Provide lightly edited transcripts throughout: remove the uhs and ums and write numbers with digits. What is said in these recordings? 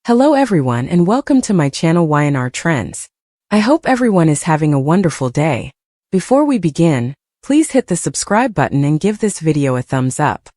Hello everyone and welcome to my channel YNR Trends. I hope everyone is having a wonderful day. Before we begin, please hit the subscribe button and give this video a thumbs up.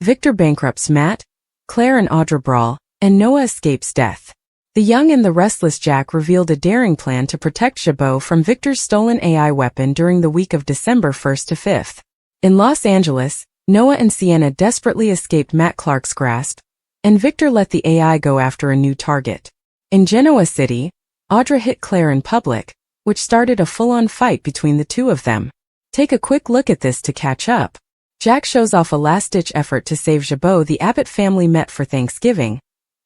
Victor bankrupts Matt, Claire and Audra brawl, and Noah escapes death. The young and the restless Jack revealed a daring plan to protect Jabot from Victor's stolen AI weapon during the week of December 1st to 5th. In Los Angeles, Noah and Sienna desperately escaped Matt Clark's grasp, and Victor let the AI go after a new target. In Genoa City, Audra hit Claire in public, which started a full-on fight between the two of them. Take a quick look at this to catch up. Jack shows off a last-ditch effort to save Jabot. The Abbott family met for Thanksgiving,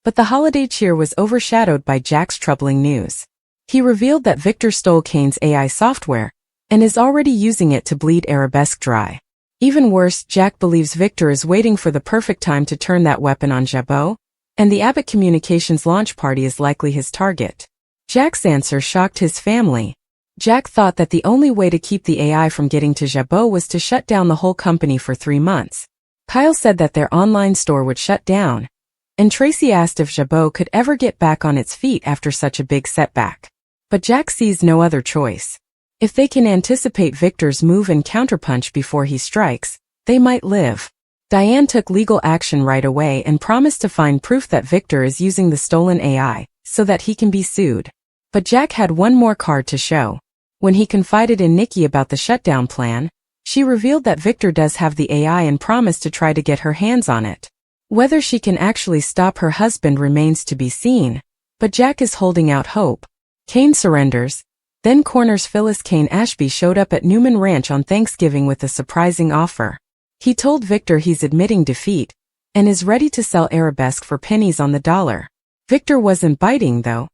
but the holiday cheer was overshadowed by Jack's troubling news. He revealed that Victor stole Kane's AI software and is already using it to bleed Arabesque dry. Even worse, Jack believes Victor is waiting for the perfect time to turn that weapon on Jabot, and the Abbott Communications launch party is likely his target. Jack's answer shocked his family. Jack thought that the only way to keep the AI from getting to Jabot was to shut down the whole company for 3 months. Kyle said that their online store would shut down, and Tracy asked if Jabot could ever get back on its feet after such a big setback. But Jack sees no other choice. If they can anticipate Victor's move and counterpunch before he strikes, they might live. Diane took legal action right away and promised to find proof that Victor is using the stolen AI, so that he can be sued. But Jack had one more card to show. When he confided in Nikki about the shutdown plan, she revealed that Victor does have the AI and promised to try to get her hands on it. Whether she can actually stop her husband remains to be seen, but Jack is holding out hope. Kane surrenders, then corners Phyllis. Kane Ashby showed up at Newman Ranch on Thanksgiving with a surprising offer. He told Victor he's admitting defeat and is ready to sell Arabesque for pennies on the dollar. Victor wasn't biting though.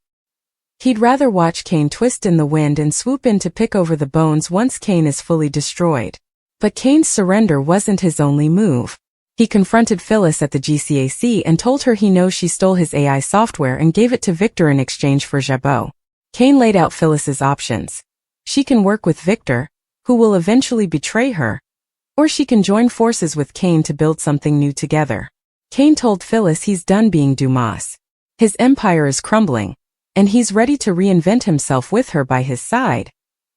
He'd rather watch Kane twist in the wind and swoop in to pick over the bones once Kane is fully destroyed. But Kane's surrender wasn't his only move. He confronted Phyllis at the GCAC and told her he knows she stole his AI software and gave it to Victor in exchange for Jabot. Kane laid out Phyllis's options. She can work with Victor, who will eventually betray her, or she can join forces with Kane to build something new together. Kane told Phyllis he's done being Dumas. His empire is crumbling, and he's ready to reinvent himself with her by his side.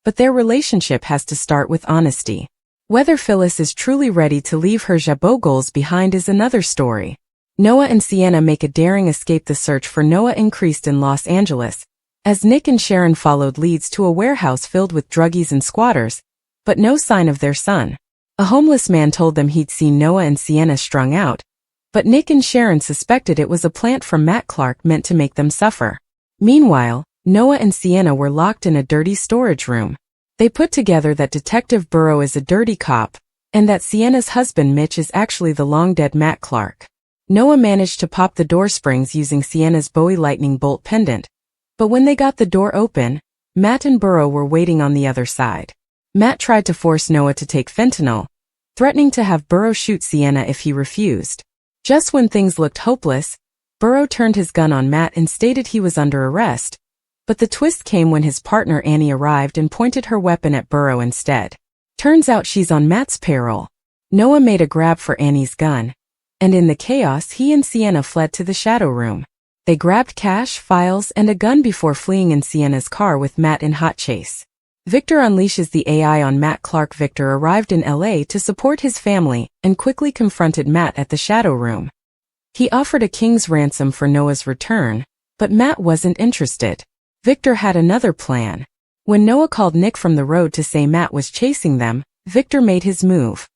But their relationship has to start with honesty. Whether Phyllis is truly ready to leave her Jabot goals behind is another story. Noah and Sienna make a daring escape. The search for Noah increased in Los Angeles, as Nick and Sharon followed leads to a warehouse filled with druggies and squatters, but no sign of their son. A homeless man told them he'd seen Noah and Sienna strung out, but Nick and Sharon suspected it was a plant from Matt Clark meant to make them suffer. Meanwhile, Noah and Sienna were locked in a dirty storage room. They put together that Detective Burrow is a dirty cop, and that Sienna's husband Mitch is actually the long-dead Matt Clark. Noah managed to pop the door springs using Sienna's Bowie lightning bolt pendant, but when they got the door open, Matt and Burrow were waiting on the other side. Matt tried to force Noah to take fentanyl, threatening to have Burrow shoot Sienna if he refused. Just when things looked hopeless, Burrow turned his gun on Matt and stated he was under arrest, but the twist came when his partner Annie arrived and pointed her weapon at Burrow instead. Turns out she's on Matt's payroll. Noah made a grab for Annie's gun, and in the chaos he and Sienna fled to the shadow room. They grabbed cash, files, and a gun before fleeing in Sienna's car with Matt in hot chase. Victor unleashes the AI on Matt Clark. Victor arrived in LA to support his family and quickly confronted Matt at the shadow room. He offered a king's ransom for Noah's return, but Matt wasn't interested. Victor had another plan. When Noah called Nick from the road to say Matt was chasing them, Victor made his move.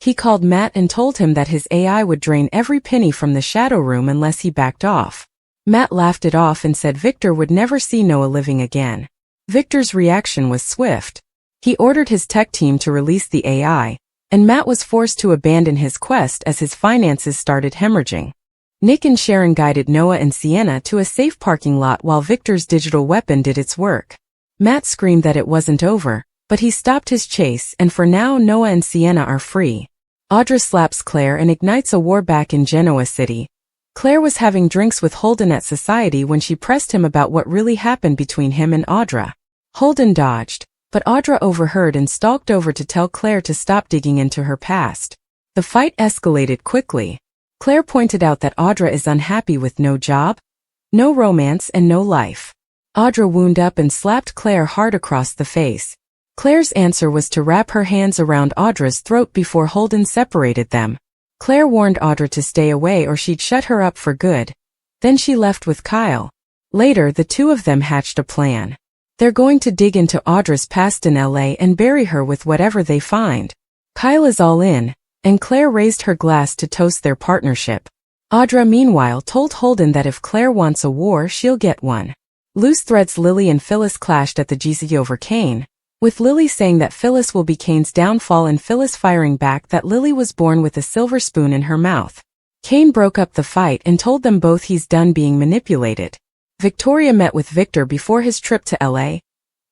He called Matt and told him that his AI would drain every penny from the shadow room unless he backed off. Matt laughed it off and said Victor would never see Noah living again. Victor's reaction was swift. He ordered his tech team to release the AI, and Matt was forced to abandon his quest as his finances started hemorrhaging. Nick and Sharon guided Noah and Sienna to a safe parking lot while Victor's digital weapon did its work. Matt screamed that it wasn't over, but he stopped his chase, and for now Noah and Sienna are free. Audra slaps Claire and ignites a war back in Genoa City. Claire was having drinks with Holden at Society when she pressed him about what really happened between him and Audra. Holden dodged, but Audra overheard and stalked over to tell Claire to stop digging into her past. The fight escalated quickly. Claire pointed out that Audra is unhappy with no job, No romance and no life. Audra wound up and slapped Claire hard across the face. Claire's answer was to wrap her hands around Audra's throat before Holden separated them. Claire warned Audra to stay away or she'd shut her up for good. Then she left with Kyle. Later, the two of them hatched a plan. They're going to dig into Audra's past in LA and bury her with whatever they find. Kyle is all in, and Claire raised her glass to toast their partnership. Audra meanwhile told Holden that if Claire wants a war, she'll get one. Loose threads. Lily and Phyllis clashed at the GC over Kane, with Lily saying that Phyllis will be Kane's downfall and Phyllis firing back that Lily was born with a silver spoon in her mouth. Kane broke up the fight and told them both he's done being manipulated. Victoria met with Victor before his trip to LA,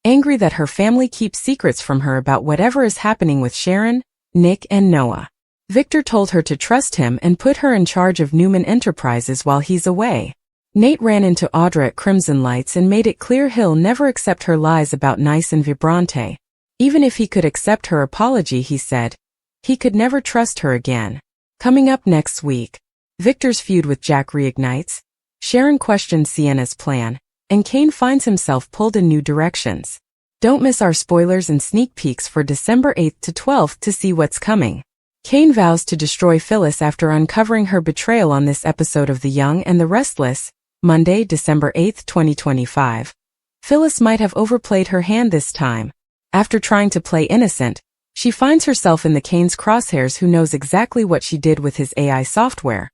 angry that her family keeps secrets from her about whatever is happening with Sharon, Nick and Noah. Victor told her to trust him and put her in charge of Newman Enterprises while he's away. Nate ran into Audra at Crimson Lights and made it clear he'll never accept her lies about Nice and Vibrante. Even if he could accept her apology, he said, he could never trust her again. Coming up next week, Victor's feud with Jack reignites, Sharon questions Sienna's plan, and Kane finds himself pulled in new directions. Don't miss our spoilers and sneak peeks for December 8th to 12th to see what's coming. Kane vows to destroy Phyllis after uncovering her betrayal on this episode of The Young and the Restless, Monday, December 8, 2025. Phyllis might have overplayed her hand this time. After trying to play innocent, she finds herself in the Kane's crosshairs, who knows exactly what she did with his AI software.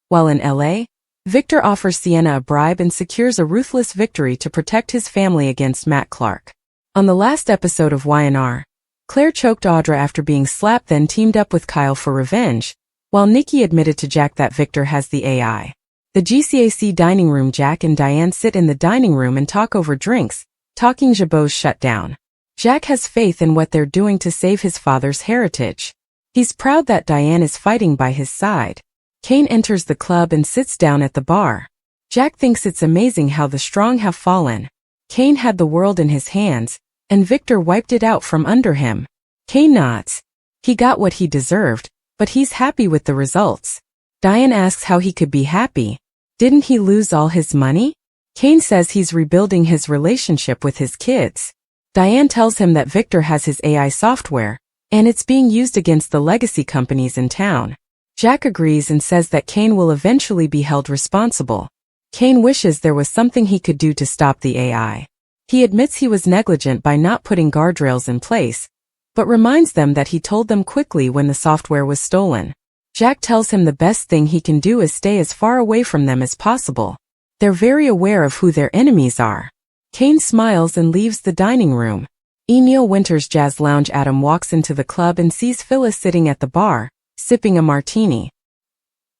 While in LA, Victor offers Sienna a bribe and secures a ruthless victory to protect his family against Matt Clark. On the last episode of Y&R, Claire choked Audra after being slapped, then teamed up with Kyle for revenge, while Nikki admitted to Jack that Victor has the AI. The GCAC dining room. Jack and Diane sit in the dining room and talk over drinks, talking Jabot's shutdown. Jack has faith in what they're doing to save his father's heritage. He's proud that Diane is fighting by his side. Kane enters the club and sits down at the bar. Jack thinks it's amazing how the strong have fallen. Kane had the world in his hands, and Victor wiped it out from under him. Kane nods. He got what he deserved, but he's happy with the results. Diane asks how he could be happy. Didn't he lose all his money? Kane says he's rebuilding his relationship with his kids. Diane tells him that Victor has his AI software, and it's being used against the legacy companies in town. Jack agrees and says that Kane will eventually be held responsible. Kane wishes there was something he could do to stop the AI. He admits he was negligent by not putting guardrails in place, but reminds them that he told them quickly when the software was stolen. Jack tells him the best thing he can do is stay as far away from them as possible. They're very aware of who their enemies are. Kane smiles and leaves the dining room. Neil Winter's Jazz Lounge. Adam walks into the club and sees Phyllis sitting at the bar, sipping a martini.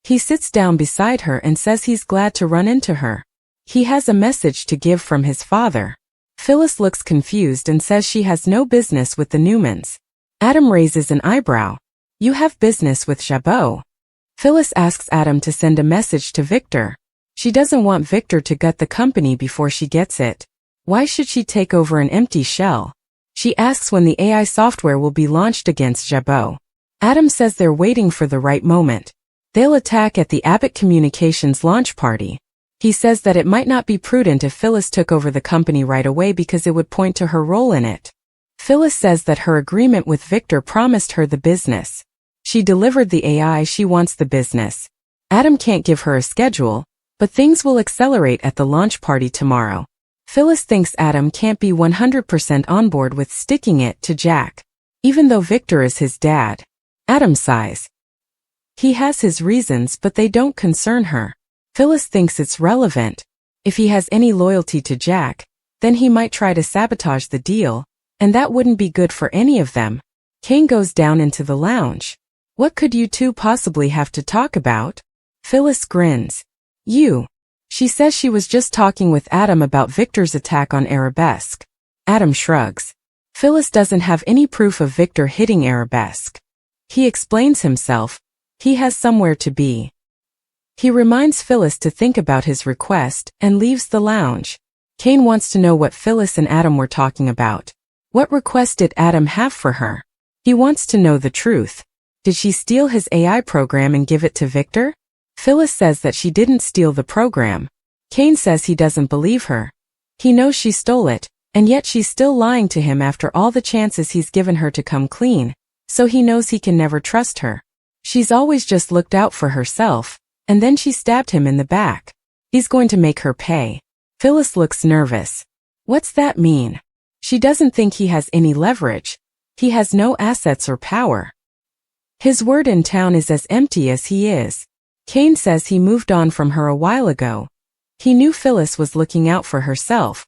He sits down beside her and says he's glad to run into her. He has a message to give from his father. Phyllis looks confused and says she has no business with the Newmans. Adam raises an eyebrow. You have business with Jabot. Phyllis asks Adam to send a message to Victor. She doesn't want Victor to gut the company before she gets it. Why should she take over an empty shell? She asks when the AI software will be launched against Jabot. Adam says they're waiting for the right moment. They'll attack at the Abbott Communications launch party. He says that it might not be prudent if Phyllis took over the company right away because it would point to her role in it. Phyllis says that her agreement with Victor promised her the business. She delivered the AI, she wants the business. Adam can't give her a schedule, but things will accelerate at the launch party tomorrow. Phyllis thinks Adam can't be 100% on board with sticking it to Jack, even though Victor is his dad. Adam sighs. He has his reasons, but they don't concern her. Phyllis thinks it's relevant. If he has any loyalty to Jack, then he might try to sabotage the deal, and that wouldn't be good for any of them. Kane goes down into the lounge. What could you two possibly have to talk about? Phyllis grins. You. She says she was just talking with Adam about Victor's attack on Arabesque. Adam shrugs. Phyllis doesn't have any proof of Victor hitting Arabesque. He explains himself. He has somewhere to be. He reminds Phyllis to think about his request and leaves the lounge. Kane wants to know what Phyllis and Adam were talking about. What request did Adam have for her? He wants to know the truth. Did she steal his AI program and give it to Victor? Phyllis says that she didn't steal the program. Kane says he doesn't believe her. He knows she stole it, and yet she's still lying to him after all the chances he's given her to come clean, so he knows he can never trust her. She's always just looked out for herself, and then she stabbed him in the back. He's going to make her pay. Phyllis looks nervous. What's that mean? She doesn't think he has any leverage. He has no assets or power. His word in town is as empty as he is. Kane says he moved on from her a while ago. He knew Phyllis was looking out for herself.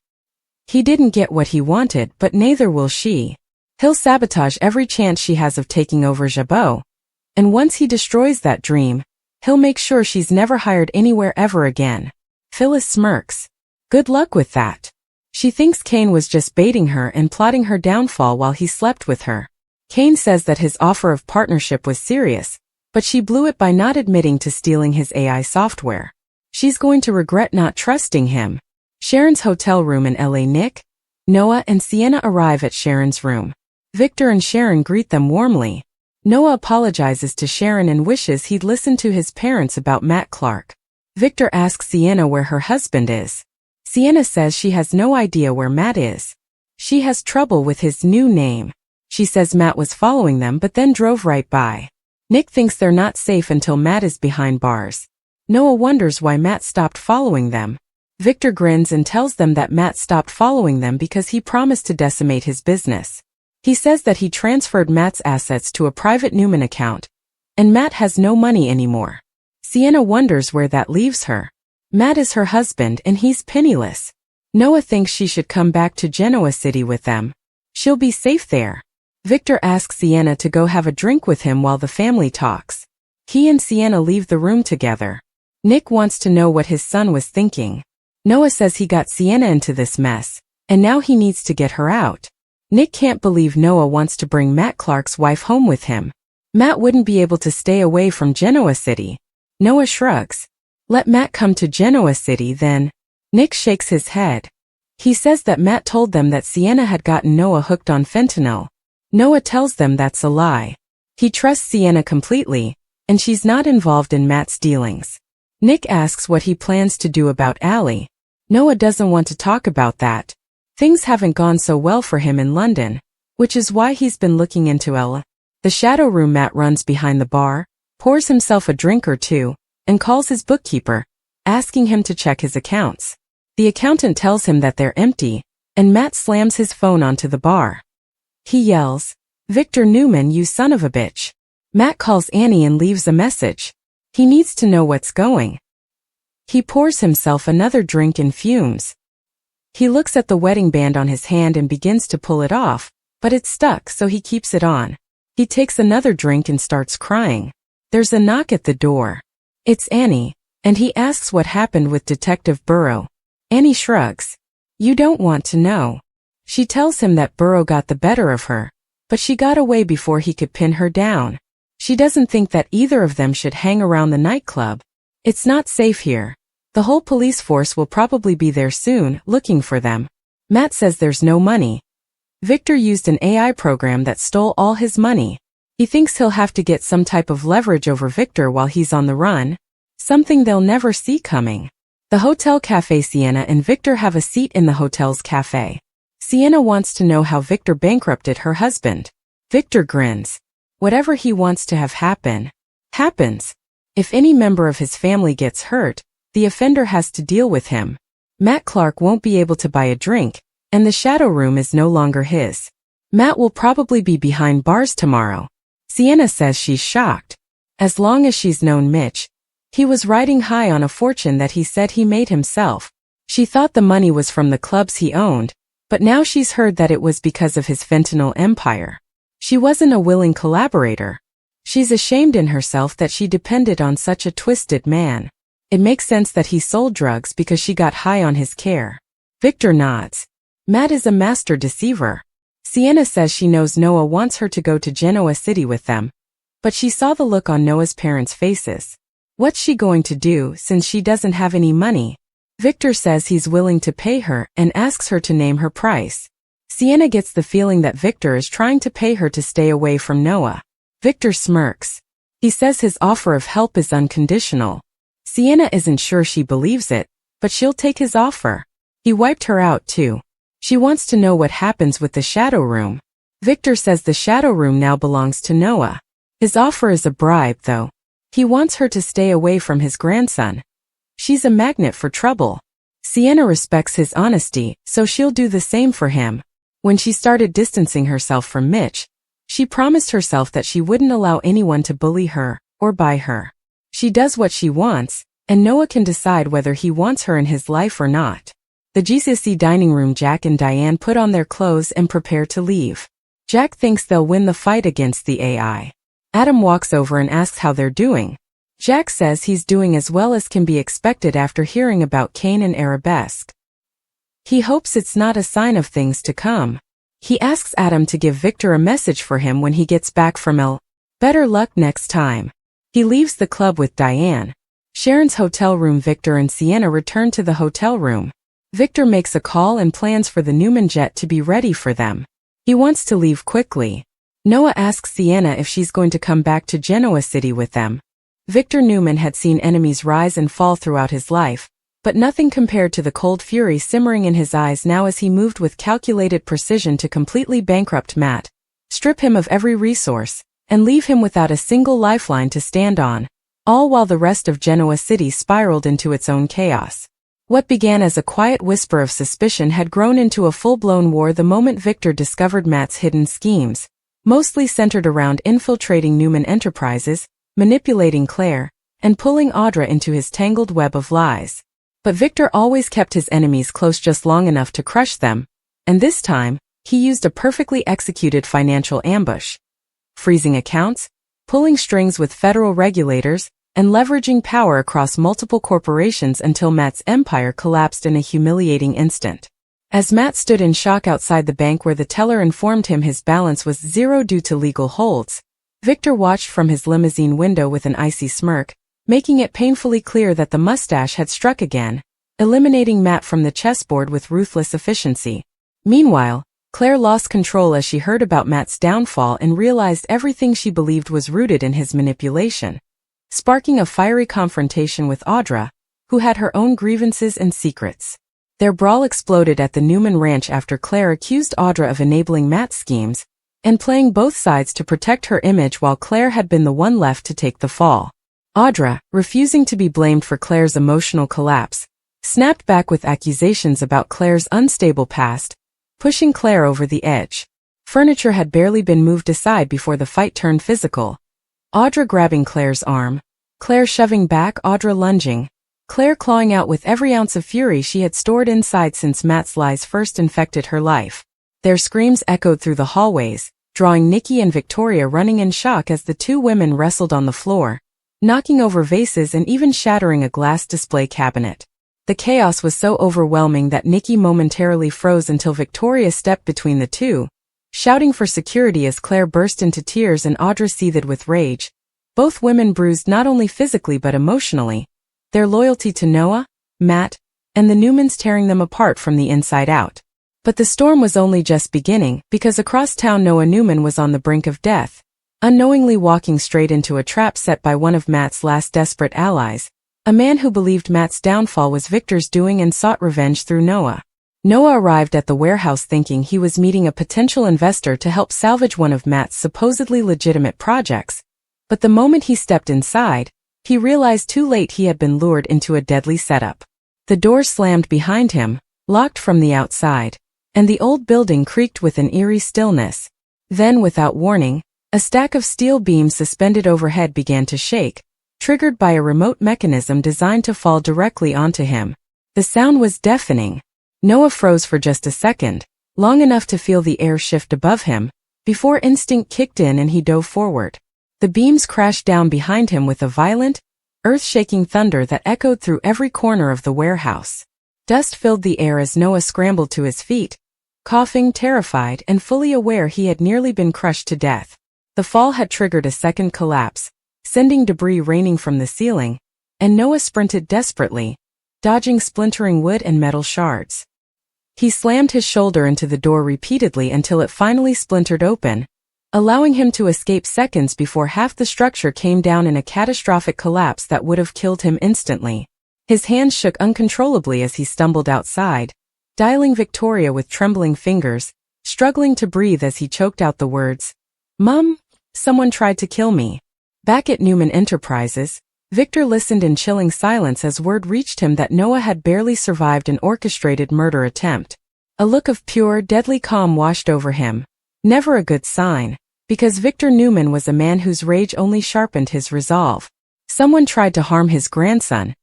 He didn't get what he wanted, but neither will she. He'll sabotage every chance she has of taking over Jabot. And once he destroys that dream, he'll make sure she's never hired anywhere ever again. Phyllis smirks. Good luck with that. She thinks Kane was just baiting her and plotting her downfall while he slept with her. Kane says that his offer of partnership was serious, but she blew it by not admitting to stealing his AI software. She's going to regret not trusting him. Sharon's hotel room in LA. Nick, Noah and Sienna arrive at Sharon's room. Victor and Sharon greet them warmly. Noah apologizes to Sharon and wishes he'd listened to his parents about Matt Clark. Victor asks Sienna where her husband is. Sienna says she has no idea where Matt is. She has trouble with his new name. She says Matt was following them but then drove right by. Nick thinks they're not safe until Matt is behind bars. Noah wonders why Matt stopped following them. Victor grins and tells them that Matt stopped following them because he promised to decimate his business. He says that he transferred Matt's assets to a private Newman account, and Matt has no money anymore. Sienna wonders where that leaves her. Matt is her husband and he's penniless. Noah thinks she should come back to Genoa City with them. She'll be safe there. Victor asks Sienna to go have a drink with him while the family talks. He and Sienna leave the room together. Nick wants to know what his son was thinking. Noah says he got Sienna into this mess, and now he needs to get her out. Nick can't believe Noah wants to bring Matt Clark's wife home with him. Matt wouldn't be able to stay away from Genoa City. Noah shrugs. Let Matt come to Genoa City then. Nick shakes his head. He says that Matt told them that Sienna had gotten Noah hooked on fentanyl. Noah tells them that's a lie. He trusts Sienna completely, and she's not involved in Matt's dealings. Nick asks what he plans to do about Allie. Noah doesn't want to talk about that. Things haven't gone so well for him in London, which is why he's been looking into Ella. The shadow room. Matt runs behind the bar, pours himself a drink or two, and calls his bookkeeper, asking him to check his accounts. The accountant tells him that they're empty, and Matt slams his phone onto the bar. He yells, "Victor Newman, you son of a bitch." Matt calls Annie and leaves a message. He needs to know what's going. He pours himself another drink and fumes. He looks at the wedding band on his hand and begins to pull it off, but it's stuck, so he keeps it on. He takes another drink and starts crying. There's a knock at the door. It's Annie, and he asks what happened with Detective Burrow. Annie shrugs. You don't want to know. She tells him that Burrow got the better of her, but she got away before he could pin her down. She doesn't think that either of them should hang around the nightclub. It's not safe here. The whole police force will probably be there soon, looking for them. Matt says there's no money. Victor used an AI program that stole all his money. He thinks he'll have to get some type of leverage over Victor while he's on the run, something they'll never see coming. The hotel cafe. Sienna and Victor have a seat in the hotel's cafe. Sienna wants to know how Victor bankrupted her husband. Victor grins. Whatever he wants to have happen, happens. If any member of his family gets hurt, the offender has to deal with him. Matt Clark won't be able to buy a drink, and the shadow room is no longer his. Matt will probably be behind bars tomorrow. Sienna says she's shocked. As long as she's known Mitch, he was riding high on a fortune that he said he made himself. She thought the money was from the clubs he owned, but now she's heard that it was because of his fentanyl empire. She wasn't a willing collaborator. She's ashamed in herself that she depended on such a twisted man. It makes sense that he sold drugs because she got high on his care. Victor nods. Matt is a master deceiver. Sienna says she knows Noah wants her to go to Genoa City with them, but she saw the look on Noah's parents' faces. What's she going to do since she doesn't have any money? Victor says he's willing to pay her and asks her to name her price. Sienna gets the feeling that Victor is trying to pay her to stay away from Noah. Victor smirks. He says his offer of help is unconditional. Sienna isn't sure she believes it, but she'll take his offer. He wiped her out too. She wants to know what happens with the shadow room. Victor says the shadow room now belongs to Noah. His offer is a bribe, though. He wants her to stay away from his grandson. She's a magnet for trouble. Sienna respects his honesty, so she'll do the same for him. When she started distancing herself from Mitch, she promised herself that she wouldn't allow anyone to bully her or buy her. She does what she wants, and Noah can decide whether he wants her in his life or not. The GCSE dining room. Jack and Diane put on their clothes and prepare to leave. Jack thinks they'll win the fight against the AI. Adam walks over and asks how they're doing. Jack says he's doing as well as can be expected after hearing about Cain and Arabesque. He hopes it's not a sign of things to come. He asks Adam to give Victor a message for him when he gets back from L. Better luck next time. He leaves the club with Diane. Sharon's hotel room. Victor and Sienna return to the hotel room. Victor makes a call and plans for the Newman jet to be ready for them. He wants to leave quickly. Noah asks Sienna if she's going to come back to Genoa City with them. Victor Newman had seen enemies rise and fall throughout his life, but nothing compared to the cold fury simmering in his eyes now as he moved with calculated precision to completely bankrupt Matt, strip him of every resource, and leave him without a single lifeline to stand on, all while the rest of Genoa City spiraled into its own chaos. What began as a quiet whisper of suspicion had grown into a full-blown war the moment Victor discovered Matt's hidden schemes, mostly centered around infiltrating Newman Enterprises, manipulating Claire, and pulling Audra into his tangled web of lies. But Victor always kept his enemies close just long enough to crush them, and this time, he used a perfectly executed financial ambush. Freezing accounts, pulling strings with federal regulators, and leveraging power across multiple corporations until Matt's empire collapsed in a humiliating instant. As Matt stood in shock outside the bank where the teller informed him his balance was zero due to legal holds, Victor watched from his limousine window with an icy smirk, making it painfully clear that the mustache had struck again, eliminating Matt from the chessboard with ruthless efficiency. Meanwhile, Claire lost control as she heard about Matt's downfall and realized everything she believed was rooted in his manipulation, sparking a fiery confrontation with Audra, who had her own grievances and secrets. Their brawl exploded at the Newman Ranch after Claire accused Audra of enabling Matt's schemes and playing both sides to protect her image while Claire had been the one left to take the fall. Audra, refusing to be blamed for Claire's emotional collapse, snapped back with accusations about Claire's unstable past, pushing Claire over the edge. Furniture had barely been moved aside before the fight turned physical. Audra grabbing Claire's arm, Claire shoving back, Audra lunging, Claire clawing out with every ounce of fury she had stored inside since Matt's lies first infected her life. Their screams echoed through the hallways, drawing Nikki and Victoria running in shock as the two women wrestled on the floor, knocking over vases and even shattering a glass display cabinet. The chaos was so overwhelming that Nikki momentarily froze until Victoria stepped between the two, shouting for security as Claire burst into tears and Audra seethed with rage, both women bruised not only physically but emotionally, their loyalty to Noah, Matt, and the Newmans tearing them apart from the inside out. But the storm was only just beginning, because across town Noah Newman was on the brink of death, unknowingly walking straight into a trap set by one of Matt's last desperate allies, a man who believed Matt's downfall was Victor's doing and sought revenge through Noah. Noah arrived at the warehouse thinking he was meeting a potential investor to help salvage one of Matt's supposedly legitimate projects, but the moment he stepped inside, he realized too late he had been lured into a deadly setup. The door slammed behind him, locked from the outside, and the old building creaked with an eerie stillness. Then, without warning, a stack of steel beams suspended overhead began to shake, triggered by a remote mechanism designed to fall directly onto him. The sound was deafening. Noah froze for just a second, long enough to feel the air shift above him, before instinct kicked in and he dove forward. The beams crashed down behind him with a violent, earth-shaking thunder that echoed through every corner of the warehouse. Dust filled the air as Noah scrambled to his feet, coughing, terrified, and fully aware he had nearly been crushed to death. The fall had triggered a second collapse, sending debris raining from the ceiling, and Noah sprinted desperately, dodging splintering wood and metal shards. He slammed his shoulder into the door repeatedly until it finally splintered open, allowing him to escape seconds before half the structure came down in a catastrophic collapse that would have killed him instantly. His hands shook uncontrollably as he stumbled outside, dialing Victoria with trembling fingers, struggling to breathe as he choked out the words, "Mum, someone tried to kill me." Back at Newman Enterprises, Victor listened in chilling silence as word reached him that Noah had barely survived an orchestrated murder attempt. A look of pure, deadly calm washed over him. Never a good sign, because Victor Newman was a man whose rage only sharpened his resolve. Someone tried to harm his grandson,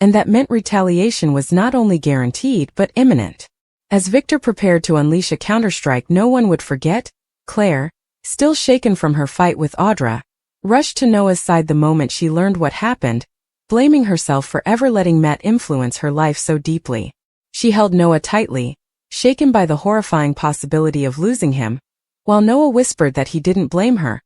and that meant retaliation was not only guaranteed but imminent. As Victor prepared to unleash a counterstrike no one would forget, Claire, still shaken from her fight with Audra, rushed to Noah's side the moment she learned what happened, blaming herself for ever letting Matt influence her life so deeply. She held Noah tightly, shaken by the horrifying possibility of losing him, while Noah whispered that he didn't blame her,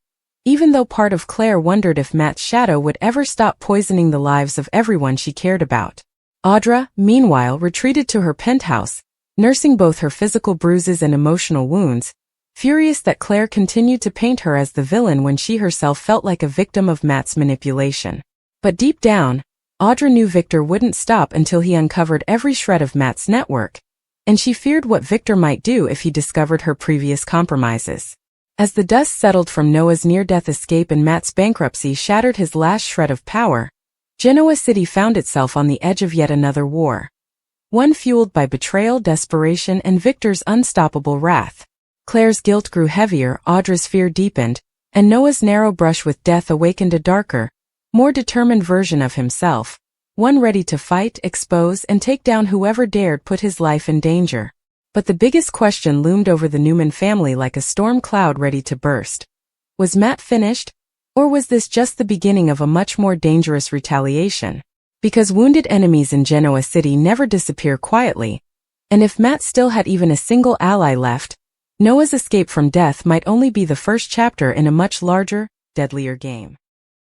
even though part of Claire wondered if Matt's shadow would ever stop poisoning the lives of everyone she cared about. Audra, meanwhile, retreated to her penthouse, nursing both her physical bruises and emotional wounds, furious that Claire continued to paint her as the villain when she herself felt like a victim of Matt's manipulation. But deep down, Audra knew Victor wouldn't stop until he uncovered every shred of Matt's network, and she feared what Victor might do if he discovered her previous compromises. As the dust settled from Noah's near-death escape and Matt's bankruptcy shattered his last shred of power, Genoa City found itself on the edge of yet another war. One fueled by betrayal, desperation, and Victor's unstoppable wrath. Claire's guilt grew heavier, Audra's fear deepened, and Noah's narrow brush with death awakened a darker, more determined version of himself, one ready to fight, expose, and take down whoever dared put his life in danger. But the biggest question loomed over the Newman family like a storm cloud ready to burst. Was Matt finished, or was this just the beginning of a much more dangerous retaliation? Because wounded enemies in Genoa City never disappear quietly, and if Matt still had even a single ally left, Noah's escape from death might only be the first chapter in a much larger, deadlier game.